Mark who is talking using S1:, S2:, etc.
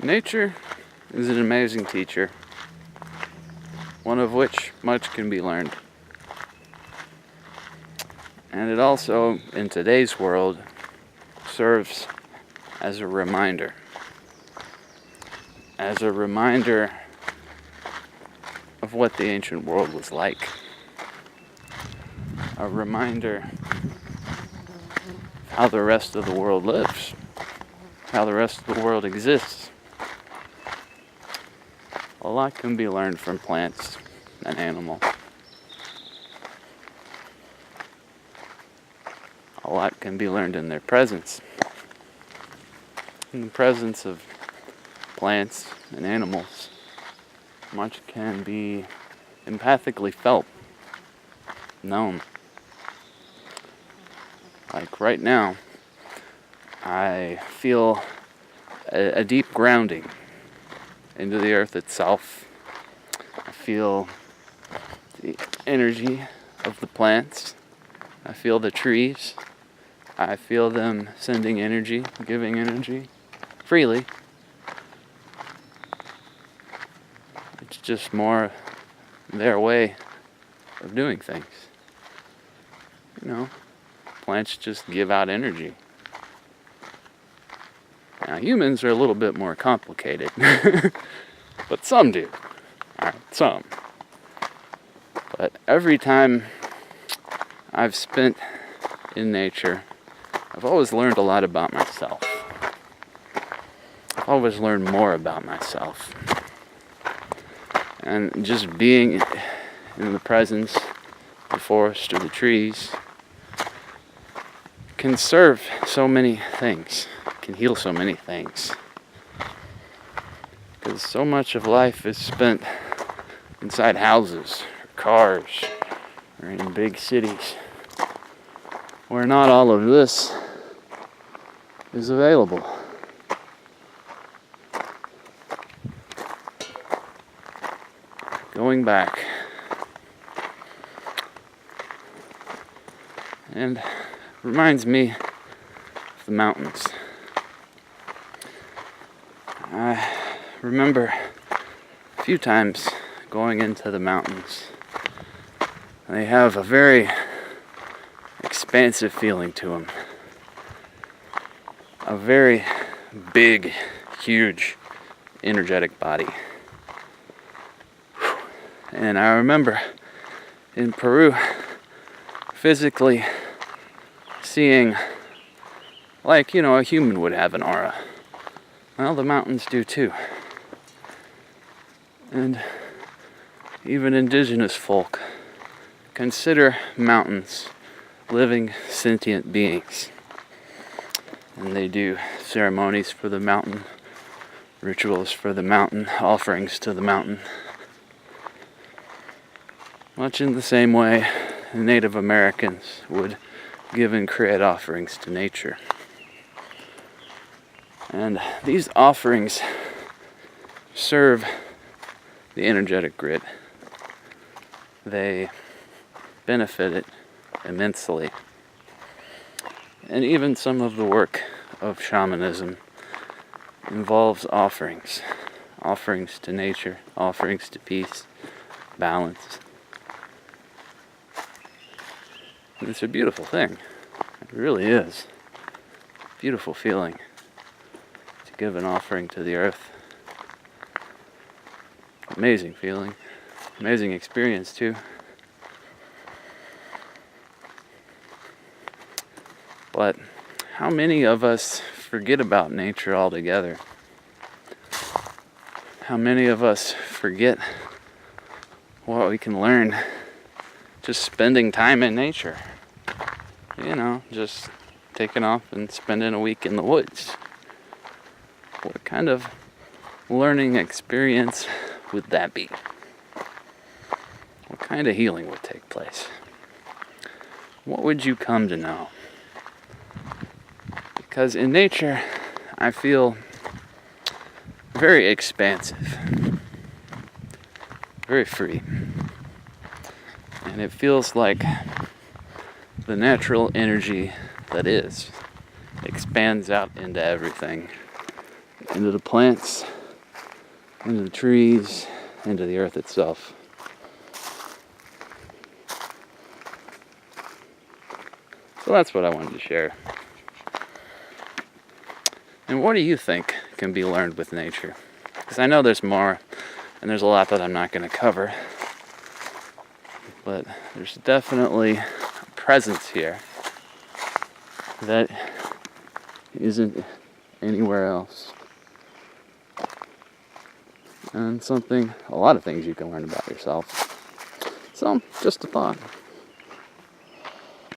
S1: Nature is an amazing teacher, one of which much can be learned. And it also, in today's world, serves as a reminder. As a reminder of what the ancient world was like. A reminder of how the rest of the world lives. How the rest of the world exists. A lot can be learned from plants and animals. A lot can be learned in their presence. In the presence of plants and animals, much can be empathically felt, known. Like right now, I feel a deep grounding into the earth itself. I feel the energy of the plants. I feel the trees. I feel them sending energy, giving energy freely. It's just more their way of doing things. You know, plants just give out energy. Now, humans are a little bit more complicated, but some do. Alright, some. But every time I've spent in nature, I've always learned a lot about myself. I've always learned more about myself. And just being in the presence of the forest or the trees can serve so many things, can heal so many things. Because so much of life is spent inside houses, or cars, or in big cities, where not all of this is available. Going back, and reminds me of the mountains. I remember a few times going into the mountains. They have a very expansive feeling to them. A very big, huge, energetic body. And I remember in Peru physically seeing, like, a human would have an aura. Well, the mountains do too. And even indigenous folk consider mountains living, sentient beings. And they do ceremonies for the mountain, rituals for the mountain, offerings to the mountain. Much in the same way Native Americans would give and create offerings to nature. And these offerings serve the energetic grid. They benefit it immensely. And even some of the work of shamanism involves offerings. Offerings to nature, offerings to peace, balance. And it's a beautiful thing. It really is. Beautiful feeling to give an offering to the earth. Amazing feeling. Amazing experience too. But how many of us forget about nature altogether? How many of us forget what we can learn just spending time in nature? Just taking off and spending a week in the woods. What kind of learning experience would that be? What kind of healing would take place? What would you come to know? Because in nature, I feel very expansive, very free. And it feels like the natural energy that is expands out into everything into the plants, into the trees, into the earth itself. So that's what I wanted to share. And what do you think can be learned with nature? Because I know there's more, and there's a lot that I'm not going to cover. But there's definitely a presence here that isn't anywhere else. And a lot of things you can learn about yourself. So, just a thought.